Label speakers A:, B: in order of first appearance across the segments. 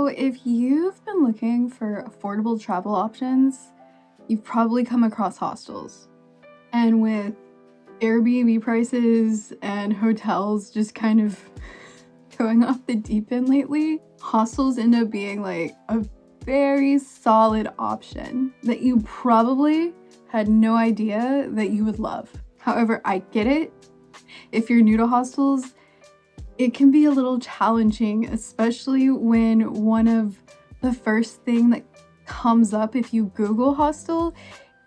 A: So if you've been looking for affordable travel options, you've probably come across hostels. And with Airbnb prices and hotels just kind of going off the deep end lately, hostels end up being like a very solid option that you probably had no idea that you would love. However, I get it. If you're new to hostels, it can be a little challenging, especially when one of the first thing that comes up if you Google hostel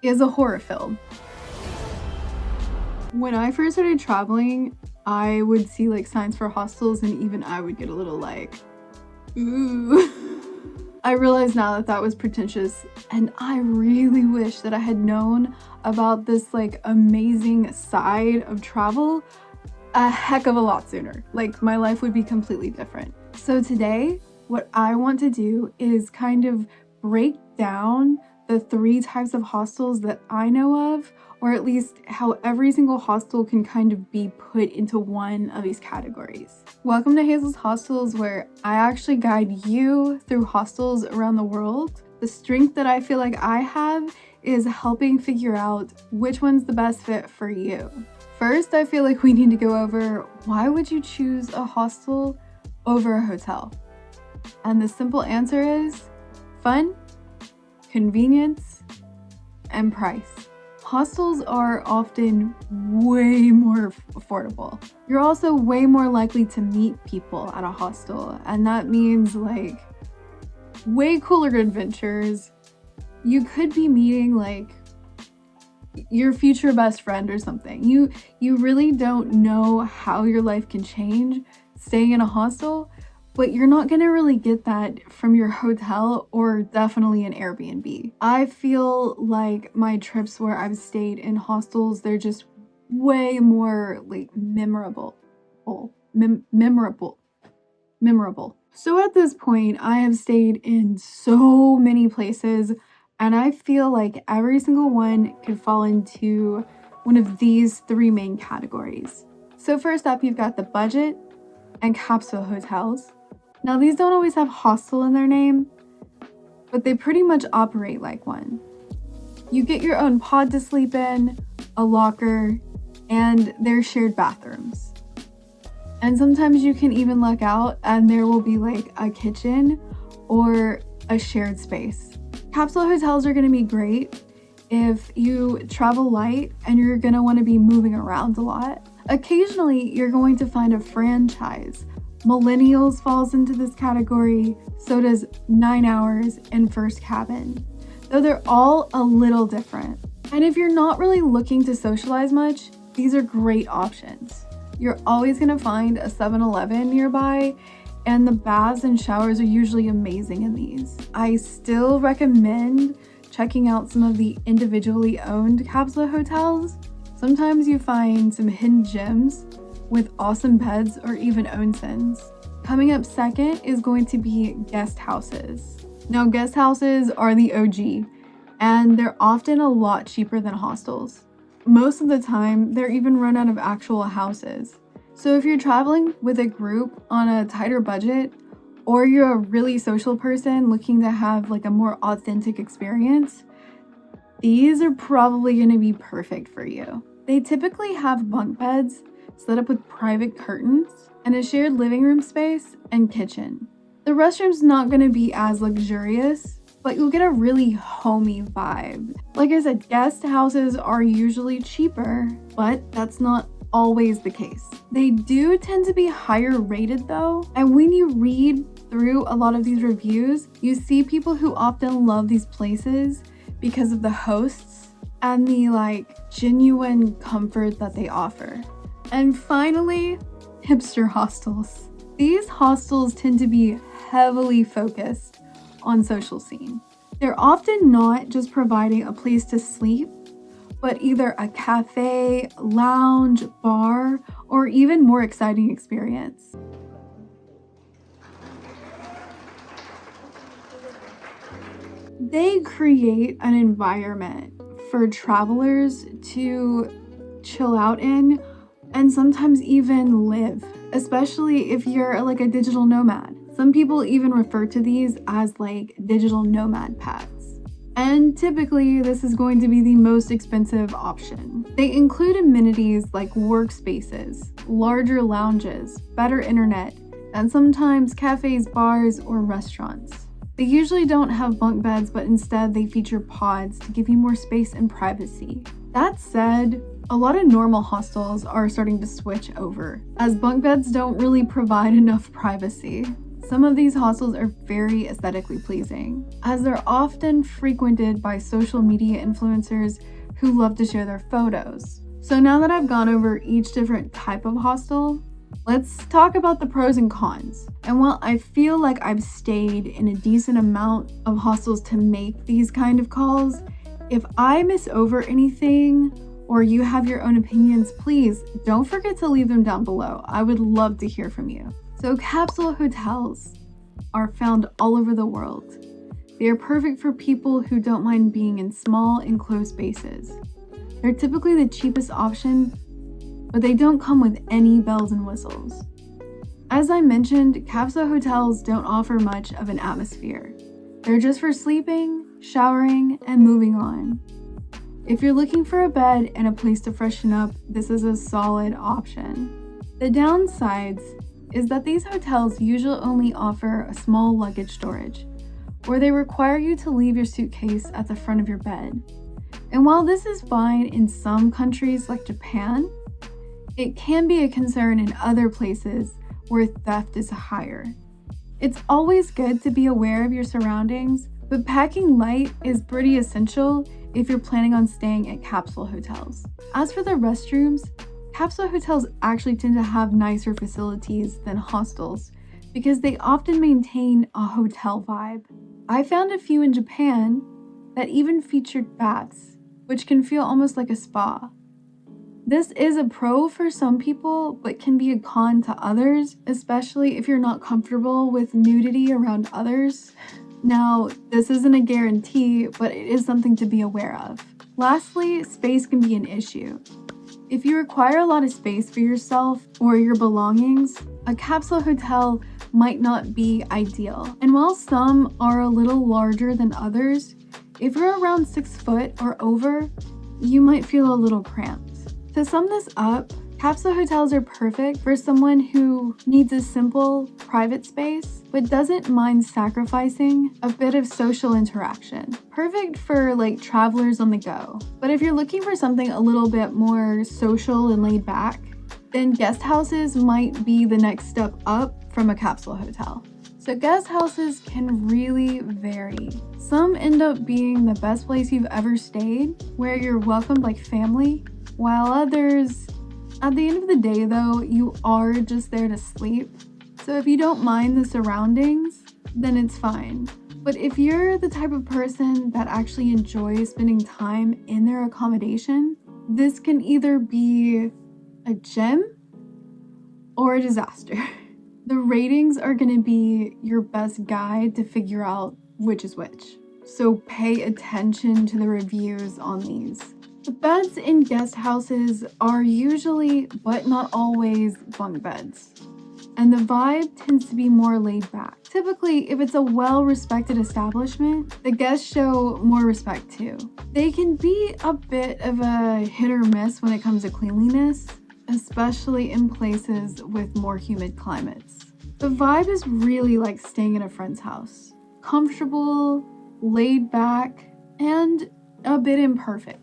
A: is a horror film. When I first started traveling, I would see like signs for hostels and even I would get a little like, ooh. I realize now that that was pretentious, and I really wish that I had known about this like amazing side of travel a heck of a lot sooner. Like my life would be completely different. So today, what I want to do is kind of break down the 3 types of hostels that I know of, or at least how every single hostel can kind of be put into one of these categories. Welcome to Hazel's Hostels, where I actually guide you through hostels around the world. The strength that I feel like I have is helping figure out which one's the best fit for you. First, I feel like we need to go over why would you choose a hostel over a hotel? And the simple answer is fun, convenience, and price. Hostels are often way more affordable. You're also way more likely to meet people at a hostel, and that means like way cooler adventures. You could be meeting like your future best friend or something. You really don't know how your life can change staying in a hostel, but you're not gonna really get that from your hotel or definitely an Airbnb. I feel like my trips where I've stayed in hostels, they're just way more like memorable. So at this point, I have stayed in so many places, and I feel like every single one could fall into one of these 3 main categories. So first up, you've got the budget and capsule hotels. Now these don't always have hostel in their name, but they pretty much operate like one. You get your own pod to sleep in, a locker, and there's shared bathrooms. And sometimes you can even luck out and there will be like a kitchen or a shared space. Capsule hotels are going to be great if you travel light and you're going to want to be moving around a lot. Occasionally, you're going to find a franchise. Millennials falls into this category, so does 9 Hours and First Cabin, though they're all a little different. And if you're not really looking to socialize much, these are great options. You're always going to find a 7-Eleven nearby, and the baths and showers are usually amazing in these. I still recommend checking out some of the individually owned capsule hotels. Sometimes you find some hidden gems with awesome beds or even onsens. Coming up second is going to be guesthouses. Now, guesthouses are the OG, and they're often a lot cheaper than hostels. Most of the time, they're even run out of actual houses. So if you're traveling with a group on a tighter budget, or you're a really social person looking to have like a more authentic experience, these are probably going to be perfect for you. They typically have bunk beds set up with private curtains and a shared living room space and kitchen. The restroom's not going to be as luxurious, but you'll get a really homey vibe. Like I said, guest houses are usually cheaper, but that's not always the case. They do tend to be higher rated though, and when you read through a lot of these reviews, you see people who often love these places because of the hosts and the like genuine comfort that they offer. And finally, hipster hostels. These hostels tend to be heavily focused on social scene. They're often not just providing a place to sleep, but either a cafe, lounge, bar, or even more exciting experience. They create an environment for travelers to chill out in and sometimes even live, especially if you're like a digital nomad. Some people even refer to these as like digital nomad pads. And typically, this is going to be the most expensive option. They include amenities like workspaces, larger lounges, better internet, and sometimes cafes, bars, or restaurants. They usually don't have bunk beds, but instead they feature pods to give you more space and privacy. That said, a lot of normal hostels are starting to switch over, as bunk beds don't really provide enough privacy. Some of these hostels are very aesthetically pleasing, as they're often frequented by social media influencers who love to share their photos. So now that I've gone over each different type of hostel, let's talk about the pros and cons. And while I feel like I've stayed in a decent amount of hostels to make these kind of calls, if I miss over anything or you have your own opinions, please don't forget to leave them down below. I would love to hear from you. So capsule hotels are found all over the world. They are perfect for people who don't mind being in small, enclosed spaces. They're typically the cheapest option, but they don't come with any bells and whistles. As I mentioned, capsule hotels don't offer much of an atmosphere. They're just for sleeping, showering, and moving on. If you're looking for a bed and a place to freshen up, this is a solid option. The downsides is that these hotels usually only offer a small luggage storage, or they require you to leave your suitcase at the front of your bed. And while this is fine in some countries like Japan, it can be a concern in other places where theft is higher. It's always good to be aware of your surroundings, but packing light is pretty essential if you're planning on staying at capsule hotels. As for the restrooms, capsule hotels actually tend to have nicer facilities than hostels because they often maintain a hotel vibe. I found a few in Japan that even featured baths, which can feel almost like a spa. This is a pro for some people, but can be a con to others, especially if you're not comfortable with nudity around others. Now, this isn't a guarantee, but it is something to be aware of. Lastly, space can be an issue. If you require a lot of space for yourself or your belongings, a capsule hotel might not be ideal. And while some are a little larger than others, if you're around 6 foot or over, you might feel a little cramped. To sum this up, capsule hotels are perfect for someone who needs a simple, private space, but doesn't mind sacrificing a bit of social interaction. Perfect for like travelers on the go. But if you're looking for something a little bit more social and laid back, then guest houses might be the next step up from a capsule hotel. So guest houses can really vary. Some end up being the best place you've ever stayed, where you're welcomed like family, while others, at the end of the day though, you are just there to sleep. So if you don't mind the surroundings, then it's fine. But if you're the type of person that actually enjoys spending time in their accommodation, this can either be a gem or a disaster. The ratings are going to be your best guide to figure out which is which. So pay attention to the reviews on these. The beds in guest houses are usually, but not always, bunk beds. And the vibe tends to be more laid back. Typically, if it's a well-respected establishment, the guests show more respect too. They can be a bit of a hit or miss when it comes to cleanliness, especially in places with more humid climates. The vibe is really like staying in a friend's house. Comfortable, laid back, and a bit imperfect.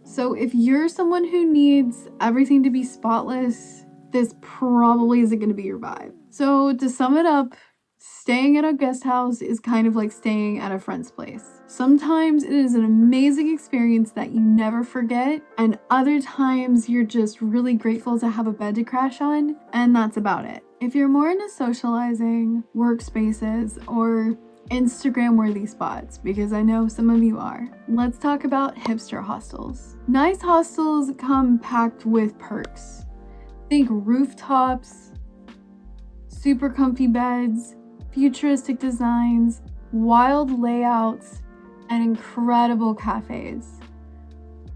A: So if you're someone who needs everything to be spotless, this probably isn't going to be your vibe. So to sum it up, staying at a guest house is kind of like staying at a friend's place. Sometimes it is an amazing experience that you never forget, and other times you're just really grateful to have a bed to crash on, and that's about it. If you're more into socializing, workspaces, or Instagram-worthy spots, because I know some of you are, let's talk about hipster hostels. Nice hostels come packed with perks. Think rooftops, super comfy beds, futuristic designs, wild layouts, and incredible cafes.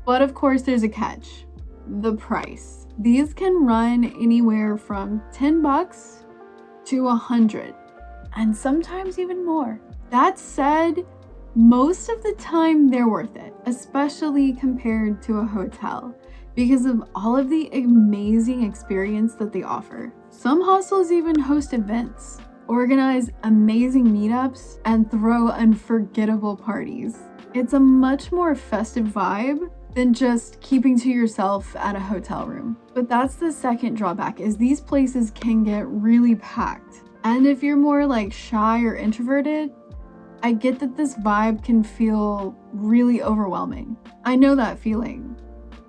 A: But of course there's a catch: the price. These can run anywhere from $10 to $100. and sometimes even more. That said, most of the time they're worth it, especially compared to a hotel, because of all of the amazing experience that they offer. Some hostels even host events, organize amazing meetups, and throw unforgettable parties. It's a much more festive vibe than just keeping to yourself at a hotel room. But that's the second drawback, is these places can get really packed. And if you're more like shy or introverted, I get that this vibe can feel really overwhelming. I know that feeling.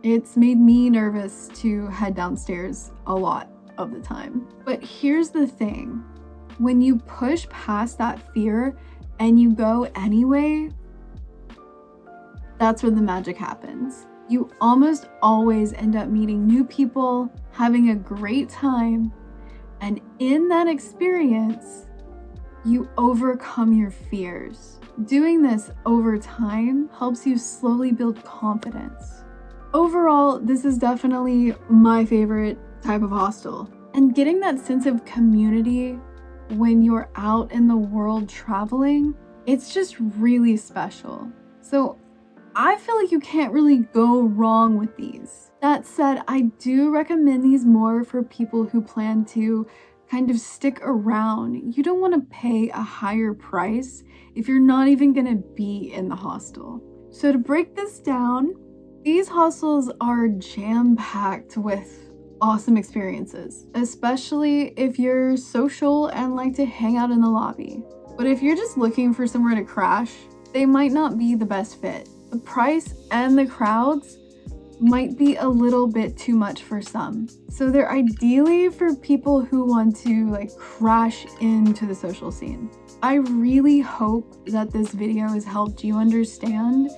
A: It's made me nervous to head downstairs a lot of the time. But here's the thing. When you push past that fear and you go anyway, that's where the magic happens. You almost always end up meeting new people, having a great time, and in that experience, you overcome your fears. Doing this over time helps you slowly build confidence. Overall, this is definitely my favorite type of hostel. And getting that sense of community when you're out in the world traveling, it's just really special. So I feel like you can't really go wrong with these. That said, I do recommend these more for people who plan to kind of stick around. You don't want to pay a higher price if you're not even going to be in the hostel. So to break this down, these hostels are jam-packed with awesome experiences, especially if you're social and like to hang out in the lobby. But if you're just looking for somewhere to crash, they might not be the best fit. The price and the crowds might be a little bit too much for some. So they're ideally for people who want to like crash into the social scene. I really hope that this video has helped you understand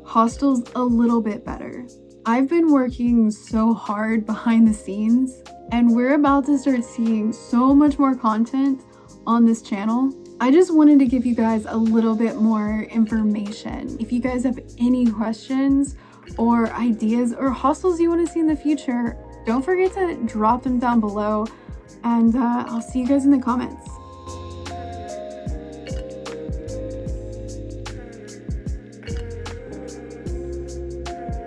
A: hostels a little bit better. I've been working so hard behind the scenes, and we're about to start seeing so much more content on this channel. I just wanted to give you guys a little bit more information. If you guys have any questions or ideas or hostels you want to see in the future, don't forget to drop them down below, and I'll see you guys in the comments.